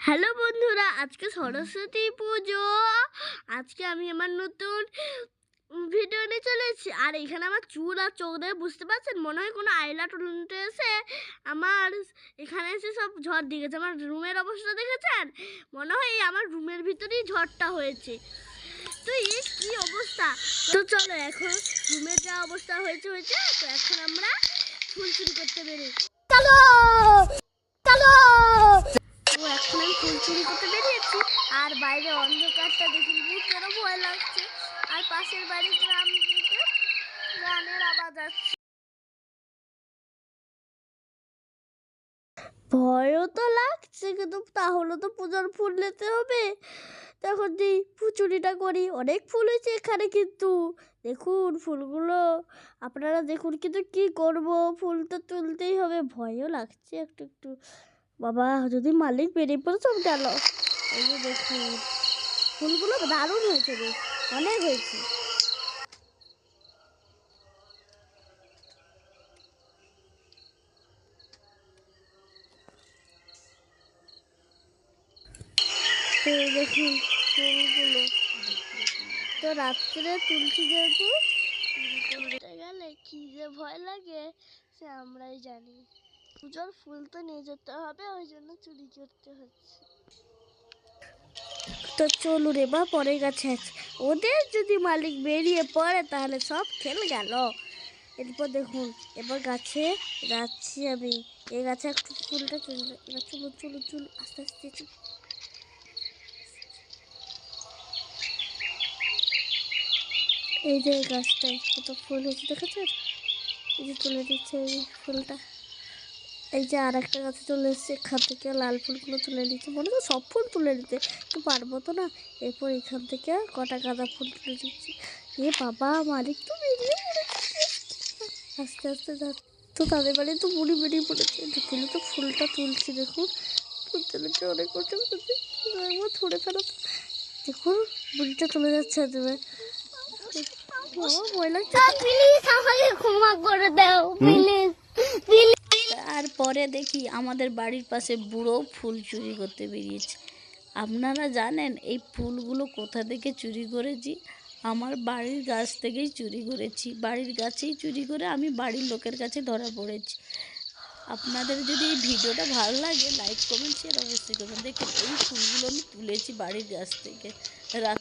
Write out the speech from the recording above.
Hello বন্ধুরা, আজকে সরস্বতী পুজো। আজকে আমি আমার নতুন ভিডিও নিয়ে চলে এসেছি। আর এখানে আমার চুল আর চোখ দেখে বুঝতে পারছেন, মনে হয় কোনো আইলা টুলুনতে এসে আমার এখানে এসে সব ঝড় দিয়ে গেছে। আমার রুমের অবস্থা দেখেছেন? মনে হয় আমার রুমের ভিতরেই ঝড়টা হয়েছে। তো এই কি অবস্থা! তো চলো, এখন রুমের যা অবস্থা হয়েছে তো এখন আমরা ফুল চুরি করতে বেরোই। চলো চলো। তো এখন আমি ফুল চুরি করতে বেরিয়েছি। আর বাইরে অন্ধকারটা দেখুন, ভূতেরও ভয় লাগছে। আর পাশের বাড়ির গ্রাম থেকে গানের আওয়াজ আসছে। ভয়ও তো লাগছে, কিন্তু তাহলে তো পূজার ফুল নিতে হবে। তখন দিই চুরিটা করি। অনেক ফুল হয়েছে এখানে, কিন্তু দেখুন ফুলগুলো, আপনারা দেখুন। কিন্তু কি করব, ফুল তো তুলতেই হবে। ভয়ও লাগছে একটু একটু। বাবা, যদি মালিক বেরিয়ে পড়ে সব গেল। এই যে দেখুন, ফুলগুলো দারুণ হয়েছে, বেশ অনেক হয়েছে। তো দেখুন ফুলগুলো, তো রাত্রে তুলছি যেহেতু, তুলতে গেলে কি যে ভয় লাগে সে আমরাই জানি। পুজোর ফুল তো নিয়ে যেতে হবে, ওই জন্য চুরি করতে হচ্ছে। তো চলুন এবার পরের গাছে আছে। ওদের যদি মালিক বেরিয়ে পড়ে তাহলে সব খেল গেল। এরপর দেখুন, এবার গাছে যাচ্ছি আমি। এই গাছে একটু ফুলটা চলে, এবার চলুন চলুন চলুন, আস্তে আস্তে চলুন। এই যে এই গাছটায় কত ফুল হয়েছে দেখেছেন? এই যে তুলে দিচ্ছে এই ফুলটা। এই যে আর একটা গাছে চলে এসছে, এখান থেকে লাল ফুলগুলো তুলে নিচ্ছে। মনে তো সব ফুল তুলে নিতে, তো পারবো তো না। এরপর এখান থেকে কটা গাঁদা ফুল তুলে দিচ্ছি। এ বাবা, মালিক তো বেরিয়ে পড়েছে। আস্তে আস্তে যাচ্ছে। তো তাদের বাড়ি তো বুড়ি বেরিয়ে পড়েছে। ঢুকিলে তো ফুলটা তুলছি, দেখুন তুলতে তুলতে অনেক কষ্ট করছে। একবার ধরে ফেলো। দেখুন বুড়িটা চলে যাচ্ছে। আজবে ভয় লাগছে। ক্ষমা করে দাও প্লিজ। তারপরে দেখি আমাদের বাড়ির পাশে বুড়ো ফুল চুরি করতে বেরিয়েছে। আপনারা জানেন এই ফুলগুলো কোথা থেকে চুরি করেছি? আমার বাড়ির গাছ থেকেই চুরি করেছি। বাড়ির গাছেই চুরি করে আমি বাড়ির লোকের কাছে ধরা পড়েছি। আপনাদের যদি এই ভিডিওটা ভালো লাগে, লাইক কমেন্ট শেয়ার অবশ্যই করবেন। দেখুন এই ফুলগুলো আমি তুলেছি বাড়ির গাছ থেকে রাত